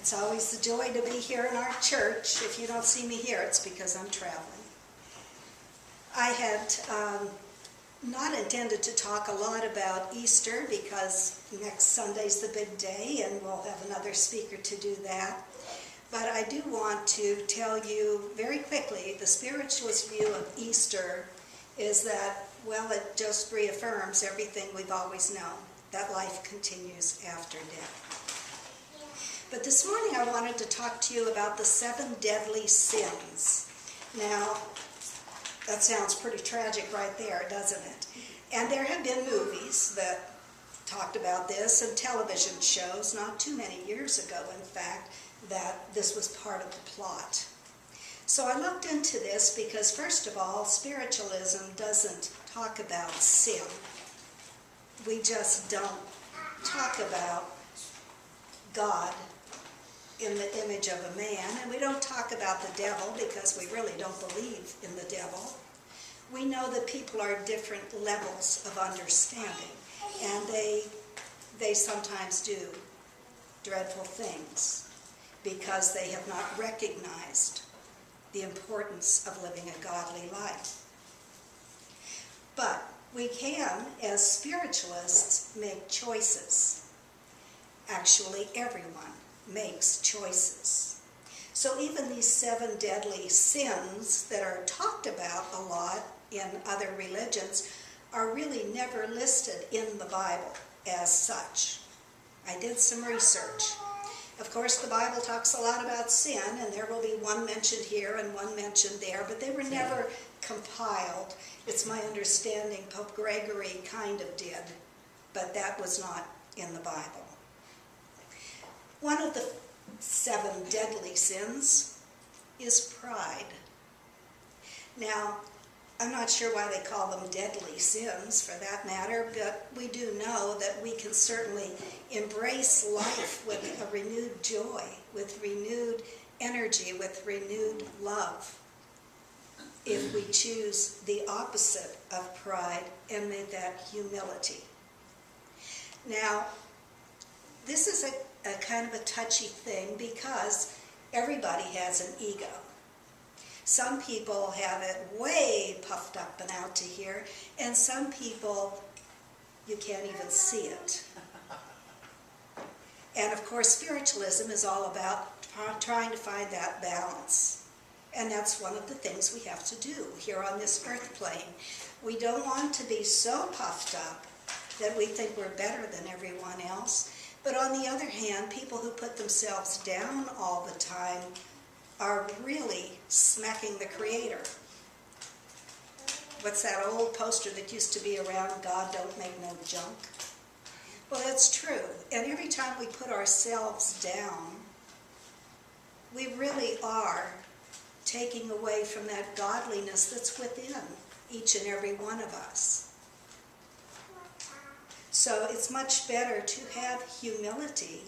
It's always a joy to be here in our church. If you don't see me here, it's because I'm traveling. I had not intended to talk a lot about Easter because next Sunday's the big day and we'll have another speaker to do that. But I do want to tell you very quickly, the spiritualist view of Easter is that, well, it just reaffirms everything we've always known, that life continues after death. But this morning I wanted to talk to you about the 7 deadly sins. Now, that sounds pretty tragic right there, doesn't it? And there have been movies that talked about this and television shows, not too many years ago, in fact, that this was part of the plot. So I looked into this because, first of all, spiritualism doesn't talk about sin. We just don't talk about God in the image of a man, and we don't talk about the devil because we really don't believe in the devil. We know that people are different levels of understanding, and they sometimes do dreadful things because they have not recognized the importance of living a godly life. But we can, as spiritualists, make choices. Actually, everyone makes choices. So even these 7 deadly sins that are talked about a lot in other religions are really never listed in the Bible as such. I did some research. Of course, the Bible talks a lot about sin, and there will be one mentioned here and one mentioned there, but they were never compiled. It's my understanding Pope Gregory kind of did, but that was not in the Bible. One of the 7 deadly sins is pride. Now, I'm not sure why they call them deadly sins, for that matter, but we do know that we can certainly embrace life with a renewed joy, with renewed energy, with renewed love, if we choose the opposite of pride and make that humility. Now, this is a kind of a touchy thing because everybody has an ego. Some people have it way puffed up and out to here, and some people, you can't even see it. And of course, spiritualism is all about trying to find that balance. And that's one of the things we have to do here on this earth plane. We don't want to be so puffed up that we think we're better than everyone else. But on the other hand, people who put themselves down all the time are really smacking the Creator. What's that old poster that used to be around, God don't make no junk? Well, that's true. And every time we put ourselves down, we really are taking away from that godliness that's within each and every one of us. So it's much better to have humility,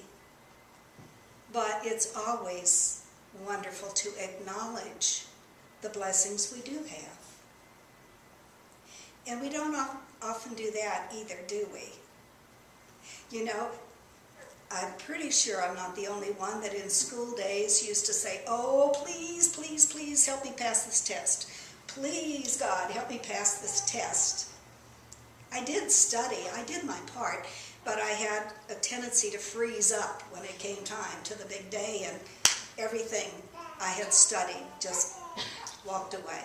but it's always wonderful to acknowledge the blessings we do have. And we don't often do that either, do we? You know, I'm pretty sure I'm not the only one that in school days used to say, oh, please, please, please help me pass this test. Please, God, help me pass this test. I did study, I did my part, but I had a tendency to freeze up when it came time to the big day, and everything I had studied just walked away.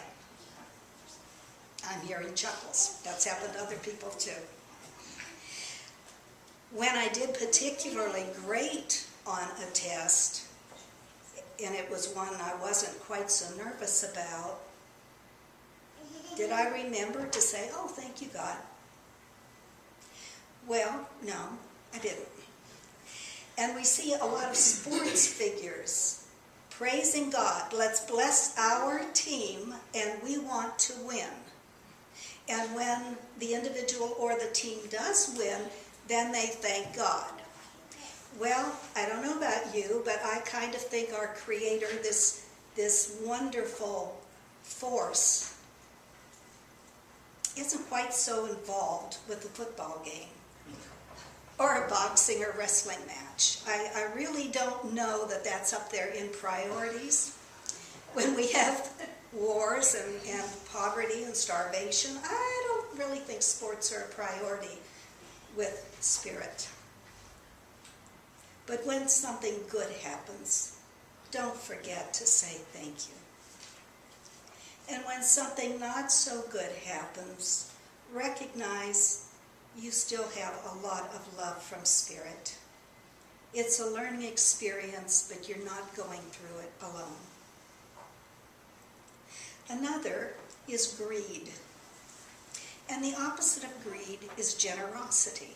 I'm hearing chuckles. That's happened to other people too. When I did particularly great on a test, and it was one I wasn't quite so nervous about, did I remember to say, oh, thank you, God? Well, no, I didn't. And we see a lot of sports figures praising God. Let's bless our team, and we want to win. And when the individual or the team does win, then they thank God. Well, I don't know about you, but I kind of think our Creator, this wonderful force, isn't quite so involved with the football game. or a boxing or wrestling match. I really don't know that that's up there in priorities. When we have wars and poverty and starvation, I don't really think sports are a priority with Spirit. But when something good happens, don't forget to say thank you. And when something not so good happens, recognize you still have a lot of love from Spirit. It's a learning experience, but you're not going through it alone. Another is greed. And the opposite of greed is generosity.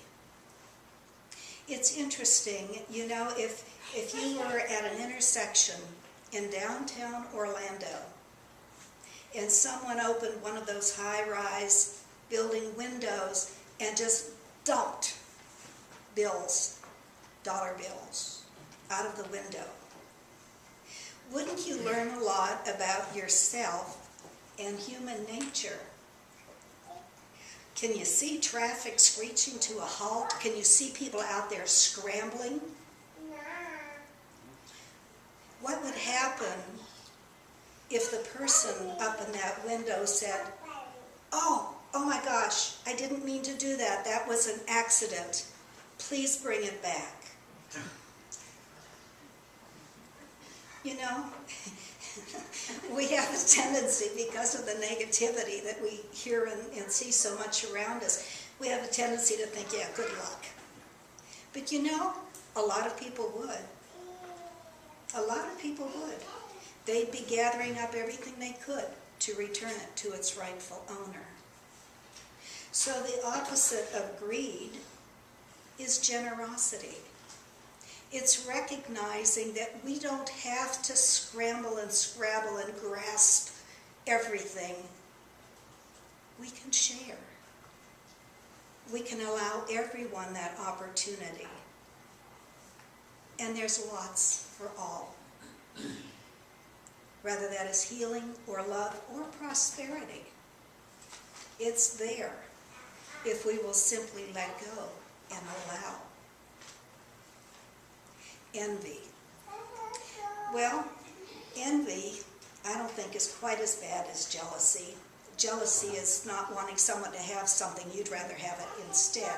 It's interesting, you know, if you were at an intersection in downtown Orlando and someone opened one of those high-rise building windows and just dumped bills, dollar bills, out of the window, wouldn't you learn a lot about yourself and human nature? Can you see traffic screeching to a halt? Can you see people out there scrambling? What would happen if the person up in that window said, oh my gosh, I didn't mean to do that. That was an accident. Please bring it back. You know, we have a tendency, because of the negativity that we hear and see so much around us, we have a tendency to think, yeah, good luck. But you know, a lot of people would. A lot of people would. They'd be gathering up everything they could to return it to its rightful owner. So the opposite of greed is generosity. It's recognizing that we don't have to scramble and scrabble and grasp everything. We can share. We can allow everyone that opportunity. And there's lots for all. Whether that is healing or love or prosperity. It's there if we will simply let go and allow. Envy. Well, envy, I don't think is quite as bad as jealousy. Jealousy is not wanting someone to have something, you'd rather have it instead.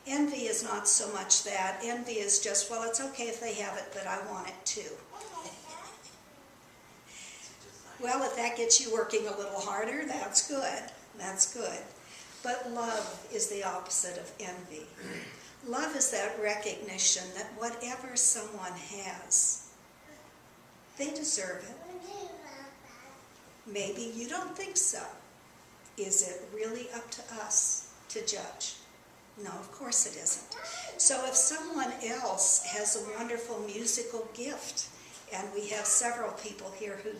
Envy is not so much that. Envy is just, well, it's okay if they have it, but I want it too. Well, if that gets you working a little harder, that's good. That's good. But love is the opposite of envy. Love is that recognition that whatever someone has, they deserve it. Maybe you don't think so. Is it really up to us to judge? No, of course it isn't. So if someone else has a wonderful musical gift, and we have several people here who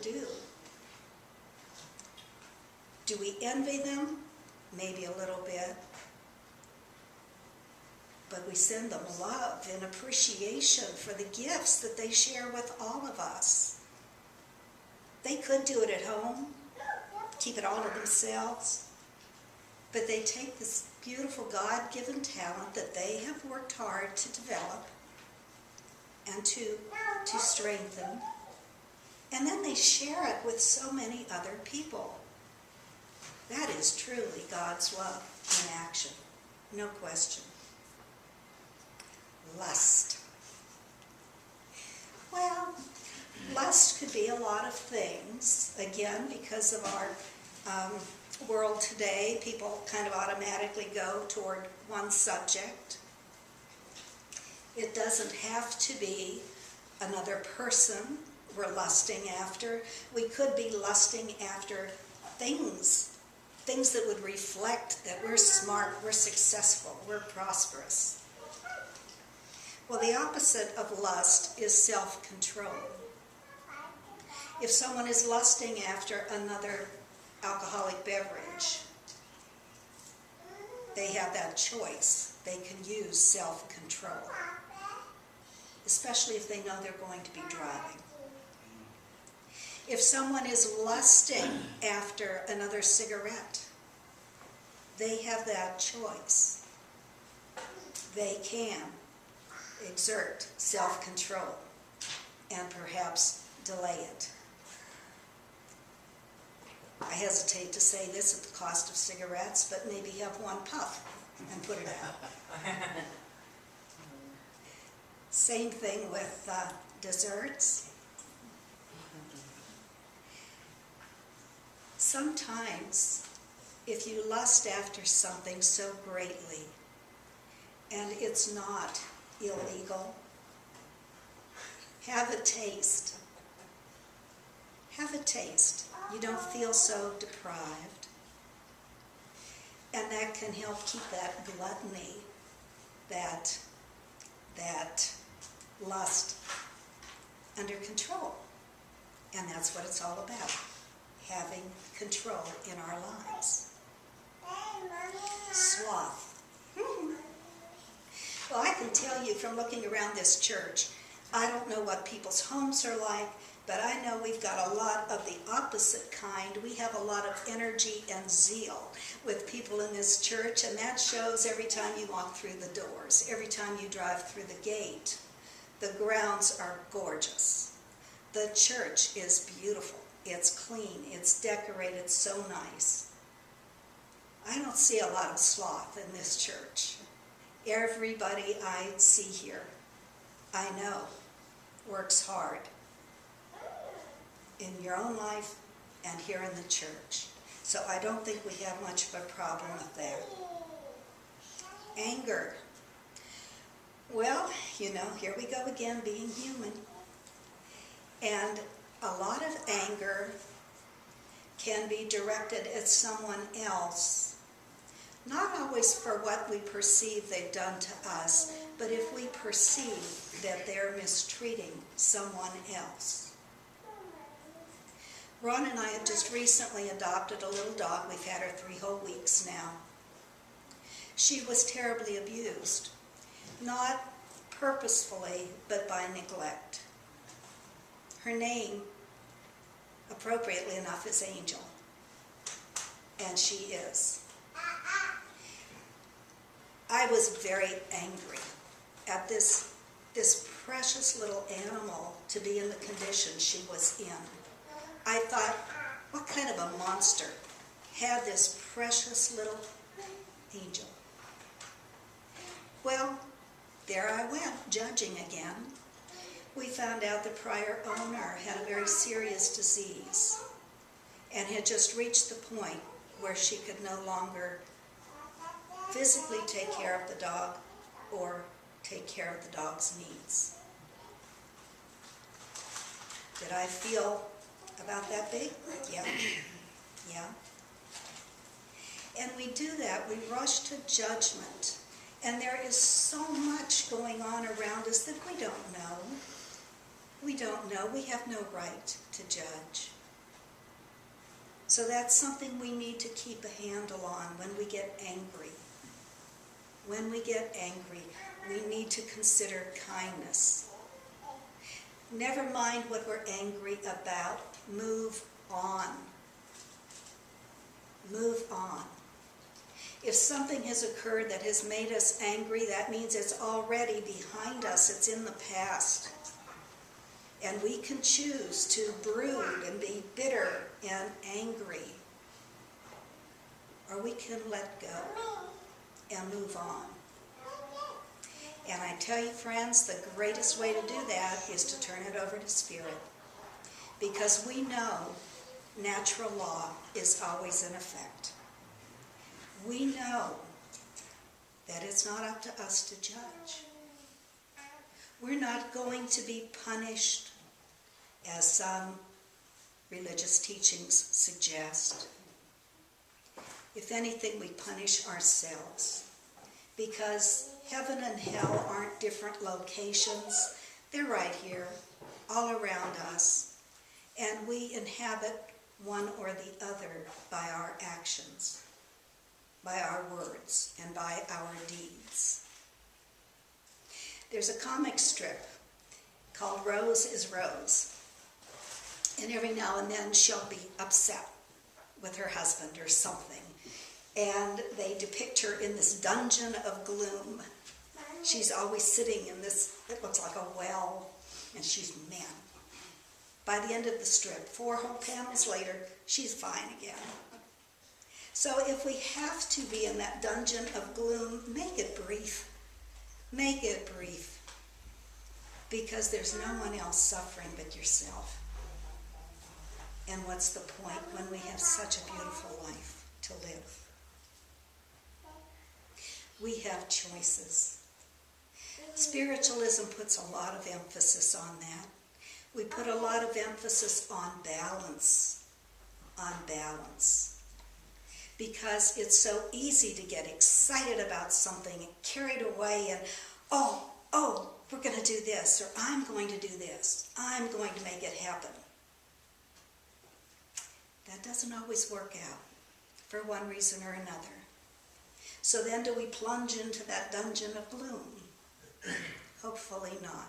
do we envy them? Maybe a little bit. But we send them love and appreciation for the gifts that they share with all of us. They could do it at home, keep it all to themselves, but they take this beautiful God-given talent that they have worked hard to develop and to strengthen, and then they share it with so many other people. That is truly God's love in action, no question. Lust. Well, lust could be a lot of things. Again, because of our world today, people kind of automatically go toward one subject. It doesn't have to be another person we're lusting after. We could be lusting after things that would reflect that we're smart, we're successful, we're prosperous. Well, the opposite of lust is self-control. If someone is lusting after another alcoholic beverage, they have that choice. They can use self-control, especially if they know they're going to be driving. If someone is lusting after another cigarette, they have that choice. they can exert self-control and perhaps delay it. I hesitate to say this at the cost of cigarettes, but maybe have one puff and put it out. Same thing with desserts. Sometimes, if you lust after something so greatly, and it's not illegal, have a taste. Have a taste. You don't feel so deprived. And that can help keep that gluttony, that lust under control. And that's what it's all about, having control in our lives. Sloth. Well, I can tell you from looking around this church, I don't know what people's homes are like, but I know we've got a lot of the opposite kind. We have a lot of energy and zeal with people in this church, and that shows every time you walk through the doors, every time you drive through the gate. The grounds are gorgeous. The church is beautiful. It's clean. It's decorated so nice. I don't see a lot of sloth in this church. Everybody I see here, I know, works hard in your own life and here in the church. So I don't think we have much of a problem with that. Anger. Well, you know, here we go again, being human. And a lot of anger can be directed at someone else, not always for what we perceive they've done to us, but if we perceive that they're mistreating someone else. Ron and I have just recently adopted a little dog. We've had her 3 whole weeks now. She was terribly abused, not purposefully, but by neglect. Her name, appropriately enough, is Angel, and she is. I was very angry at this precious little animal to be in the condition she was in. I thought, what kind of a monster had this precious little angel? Well, there I went, judging again. We found out the prior owner had a very serious disease and had just reached the point where she could no longer physically take care of the dog or take care of the dog's needs. Did I feel about that big? Yeah. Yeah. And we do that. We rush to judgment. And there is so much going on around us that we don't know. We don't know. We have no right to judge. So that's something we need to keep a handle on when we get angry. When we get angry, we need to consider kindness. Never mind what we're angry about. Move on. Move on. If something has occurred that has made us angry, that means it's already behind us. It's in the past. And we can choose to brood and be bitter and angry. Or we can let go and move on. And I tell you, friends, the greatest way to do that is to turn it over to Spirit. Because we know natural law is always in effect. We know that it's not up to us to judge. We're not going to be punished, as some religious teachings suggest. If anything, we punish ourselves, because heaven and hell aren't different locations. They're right here, all around us, and we inhabit one or the other by our actions, by our words, and by our deeds. There's a comic strip called Rose is Rose, and every now and then she'll be upset with her husband or something, and they depict her in this dungeon of gloom. She's always sitting in this, it looks like a well, and she's mad. By the end of the strip, 4 whole panels later, she's fine again. So if we have to be in that dungeon of gloom, make it brief. Make it brief. Because there's no one else suffering but yourself. And what's the point when we have such a beautiful life to live? We have choices. Spiritualism puts a lot of emphasis on that. We put a lot of emphasis on balance. On balance. Because it's so easy to get excited about something and carried away and, oh, we're going to do this, or I'm going to do this. I'm going to make it happen. That doesn't always work out for one reason or another. So then do we plunge into that dungeon of gloom? Hopefully not.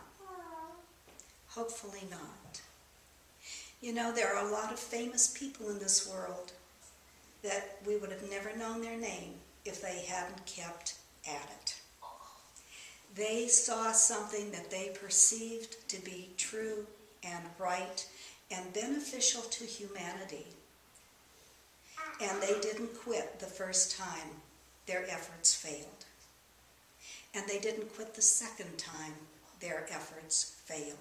Hopefully not. You know, there are a lot of famous people in this world that we would have never known their name if they hadn't kept at it. They saw something that they perceived to be true and right and beneficial to humanity. And they didn't quit the first time their efforts failed. And they didn't quit the second time their efforts failed.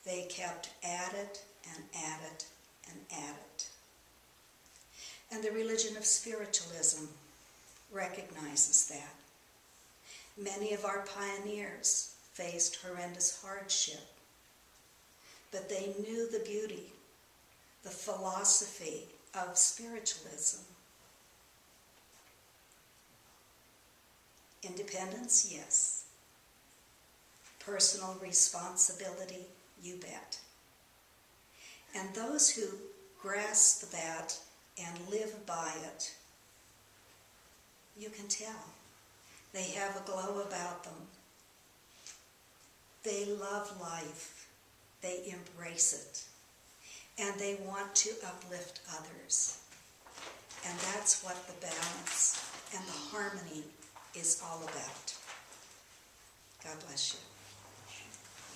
They kept at it and at it and at it. And the religion of spiritualism recognizes that. Many of our pioneers faced horrendous hardship, but they knew the beauty, the philosophy of spiritualism. Independence, yes. Personal responsibility, you bet. And those who grasp that and live by it, you can tell. They have a glow about them. They love life. They embrace it. And they want to uplift others. And that's what the balance and the harmony is all about. God bless you.